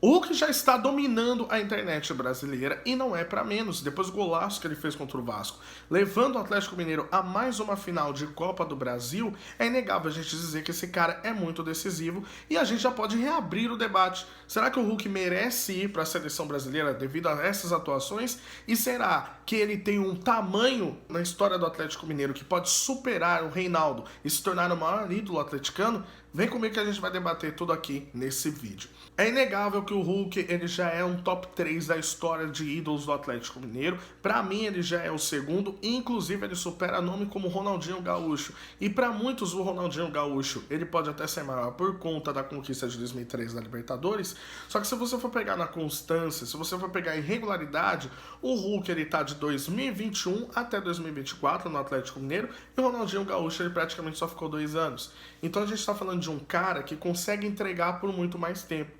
O Hulk já está dominando a internet brasileira e não é para menos. Depois do golaço que ele fez contra o Vasco, levando o Atlético Mineiro a mais uma final de Copa do Brasil, é inegável a gente dizer que esse cara é muito decisivo e a gente já pode reabrir o debate. Será que o Hulk merece ir para a seleção brasileira devido a essas atuações? E será que ele tem um tamanho na história do Atlético Mineiro que pode superar o Reinaldo e se tornar o maior ídolo atleticano? Vem comigo que a gente vai debater tudo aqui nesse vídeo. É inegável que o Hulk ele já é um top 3 da história de ídolos do Atlético Mineiro. Para mim ele já é o segundo, inclusive ele supera nome como Ronaldinho Gaúcho. E para muitos o Ronaldinho Gaúcho ele pode até ser maior por conta da conquista de 2003 da Libertadores. Só que se você for pegar na constância, se você for pegar em regularidade, o Hulk ele tá de 2021 até 2024 no Atlético Mineiro e o Ronaldinho Gaúcho ele praticamente só ficou 2 anos. Então a gente está falando de um cara que consegue entregar por muito mais tempo.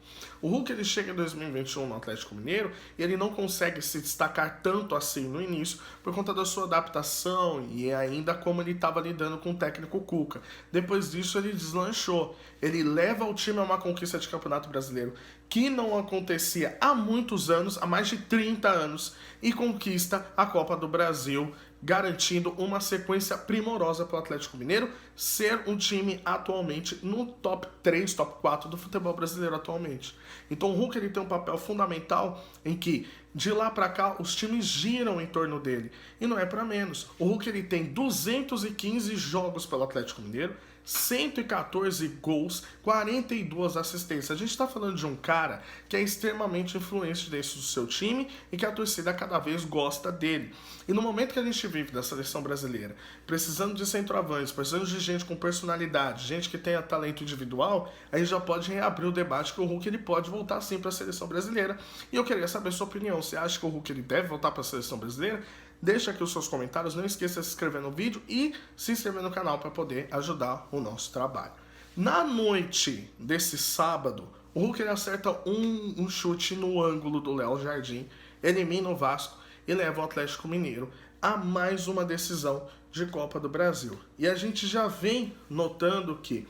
O Hulk ele chega em 2021 no Atlético Mineiro e ele não consegue se destacar tanto assim no início por conta da sua adaptação e ainda como ele estava lidando com o técnico Cuca. Depois disso ele deslanchou. Ele leva o time a uma conquista de Campeonato Brasileiro que não acontecia há muitos anos, há mais de 30 anos, e conquista a Copa do Brasil, garantindo uma sequência primorosa para o Atlético Mineiro ser um time atualmente no top 3, top 4 do futebol brasileiro atualmente. Então o Hulk ele tem um papel fundamental em que de lá para cá os times giram em torno dele. E não é para menos. O Hulk ele tem 215 jogos pelo Atlético Mineiro, 114 gols, 42 assistências. A gente está falando de um cara que é extremamente influente dentro do seu time e que a torcida cada vez gosta dele. E no momento que a gente vive da seleção brasileira, precisando de centroavantes, precisando de gente com personalidade, gente que tenha talento individual, a gente já pode reabrir o debate que o Hulk ele pode voltar sim para a seleção brasileira. E eu queria saber a sua opinião. Você acha que o Hulk ele deve voltar para a seleção brasileira? Deixa aqui os seus comentários, não esqueça de se inscrever no vídeo e se inscrever no canal para poder ajudar o nosso trabalho. Na noite desse sábado, o Hulk ele acerta um chute no ângulo do Léo Jardim, elimina o Vasco e leva o Atlético Mineiro a mais uma decisão de Copa do Brasil. E a gente já vem notando que,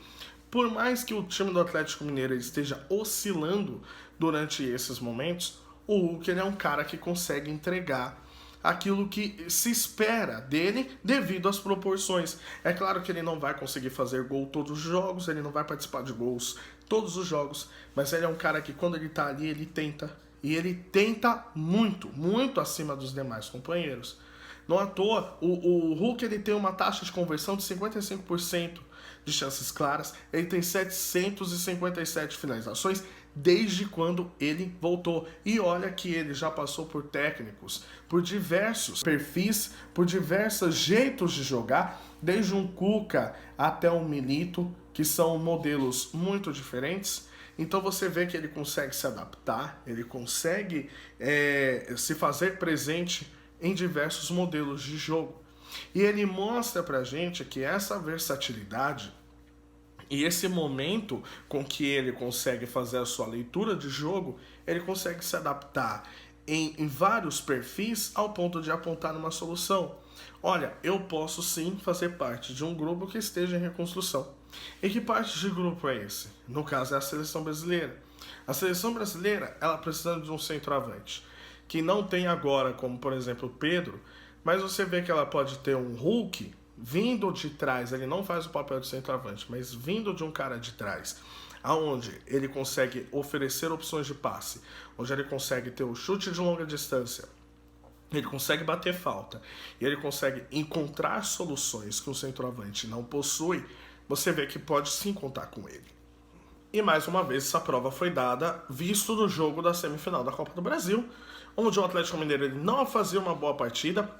por mais que o time do Atlético Mineiro esteja oscilando durante esses momentos, o Hulk ele é um cara que consegue entregar aquilo que se espera dele devido às proporções. É claro que ele não vai conseguir fazer gol todos os jogos, ele não vai participar de gols todos os jogos, mas ele é um cara que quando ele tá ali, ele tenta. E ele tenta muito, muito acima dos demais companheiros. Não à toa, o Hulk ele tem uma taxa de conversão de 55% de chances claras, ele tem 757 finalizações desde quando ele voltou. E olha que ele já passou por técnicos, por diversos perfis, por diversos jeitos de jogar, desde um Cuca até um Milito, que são modelos muito diferentes. Então você vê que ele consegue se adaptar, ele consegue se fazer presente em diversos modelos de jogo. E ele mostra pra gente que essa versatilidade e esse momento com que ele consegue fazer a sua leitura de jogo, ele consegue se adaptar em vários perfis ao ponto de apontar uma solução. Olha, eu posso sim fazer parte de um grupo que esteja em reconstrução. E que parte de grupo é esse? No caso é a seleção brasileira. A seleção brasileira, ela precisa de um centroavante, que não tem agora, como por exemplo o Pedro, mas você vê que ela pode ter um Hulk vindo de trás, ele não faz o papel de centroavante, mas vindo de um cara de trás, aonde ele consegue oferecer opções de passe, onde ele consegue ter o chute de longa distância, ele consegue bater falta, e ele consegue encontrar soluções que o centroavante não possui, você vê que pode sim contar com ele. E mais uma vez essa prova foi dada, visto no jogo da semifinal da Copa do Brasil, onde o Atlético Mineiro ele não fazia uma boa partida,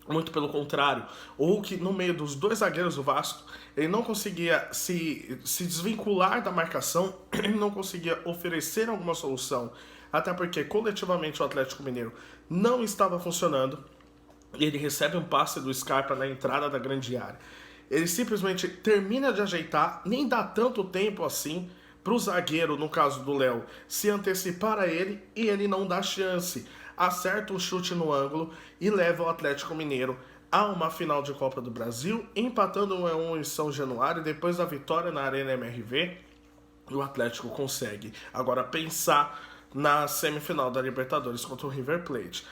muito pelo contrário, o Hulk no meio dos dois zagueiros do Vasco, ele não conseguia se desvincular da marcação, ele não conseguia oferecer alguma solução, até porque coletivamente o Atlético Mineiro não estava funcionando, e ele recebe um passe do Scarpa na entrada da grande área. Ele simplesmente termina de ajeitar, nem dá tanto tempo assim para o zagueiro, no caso do Léo, se antecipar a ele e ele não dá chance. Acerta um chute no ângulo e leva o Atlético Mineiro a uma final de Copa do Brasil, empatando 1-1 em São Januário. Depois da vitória na Arena MRV, o Atlético consegue agora pensar na semifinal da Libertadores contra o River Plate.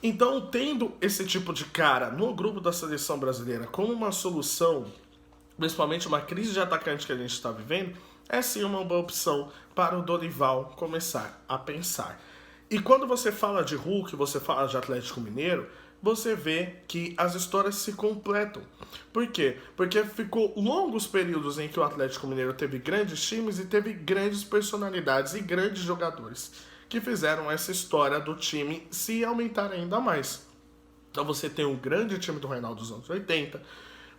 Então, tendo esse tipo de cara no grupo da seleção brasileira como uma solução, principalmente uma crise de atacante que a gente está vivendo, é sim uma boa opção para o Dorival começar a pensar. E quando você fala de Hulk, você fala de Atlético Mineiro, você vê que as histórias se completam. Por quê? Porque ficou longos períodos em que o Atlético Mineiro teve grandes times e teve grandes personalidades e grandes jogadores que fizeram essa história do time se aumentar ainda mais. Então você tem um grande time do Reinaldo dos anos 80,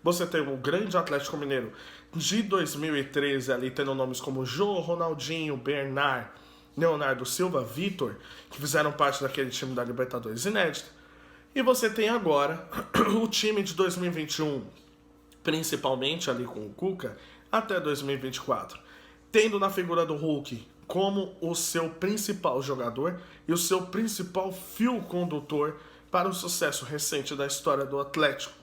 você tem um grande Atlético Mineiro de 2013 ali, tendo nomes como Jô, Ronaldinho, Bernard, Leonardo Silva, Vitor, que fizeram parte daquele time da Libertadores inédita. E você tem agora o time de 2021, principalmente ali com o Cuca, até 2024, tendo na figura do Hulk como o seu principal jogador e o seu principal fio condutor para o sucesso recente da história do Atlético.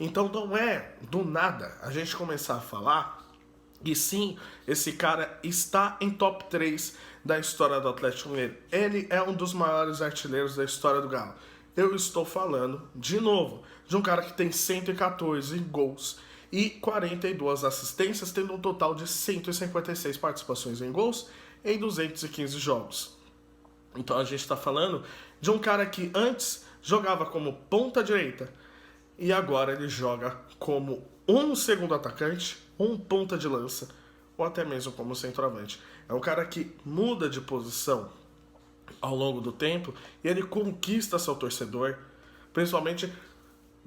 Então não é do nada a gente começar a falar, e sim, esse cara está em top 3 da história do Atlético Mineiro. Ele é um dos maiores artilheiros da história do Galo. Eu estou falando, de novo, de um cara que tem 114 gols e 42 assistências, tendo um total de 156 participações em gols em 215 jogos. Então a gente está falando de um cara que antes jogava como ponta direita e agora ele joga como um segundo atacante, um ponta de lança ou até mesmo como centroavante. É um cara que muda de posição ao longo do tempo e ele conquista seu torcedor, principalmente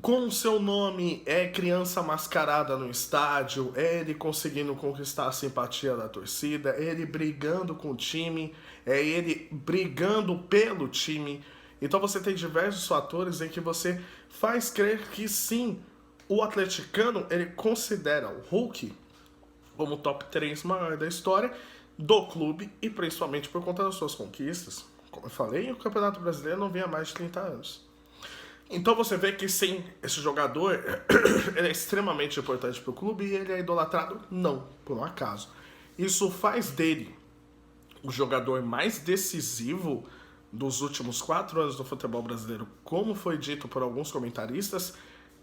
com o seu nome, é criança mascarada no estádio, é ele conseguindo conquistar a simpatia da torcida, é ele brigando com o time, é ele brigando pelo time. Então você tem diversos fatores em que você faz crer que sim, o atleticano ele considera o Hulk como o top 3 maior da história do clube e principalmente por conta das suas conquistas. Como eu falei, o Campeonato Brasileiro não vem há mais de 30 anos. Então você vê que sim, esse jogador ele é extremamente importante para o clube e ele é idolatrado? Não, por um acaso. Isso faz dele o jogador mais decisivo dos últimos 4 anos do futebol brasileiro, como foi dito por alguns comentaristas.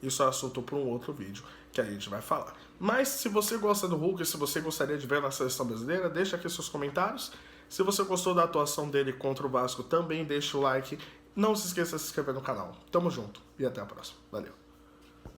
Isso é assunto para um outro vídeo que a gente vai falar. Mas se você gosta do Hulk, se você gostaria de ver na seleção brasileira, deixa aqui seus comentários. Se você gostou da atuação dele contra o Vasco, também deixa o like. Não se esqueça de se inscrever no canal. Tamo junto e até a próxima. Valeu.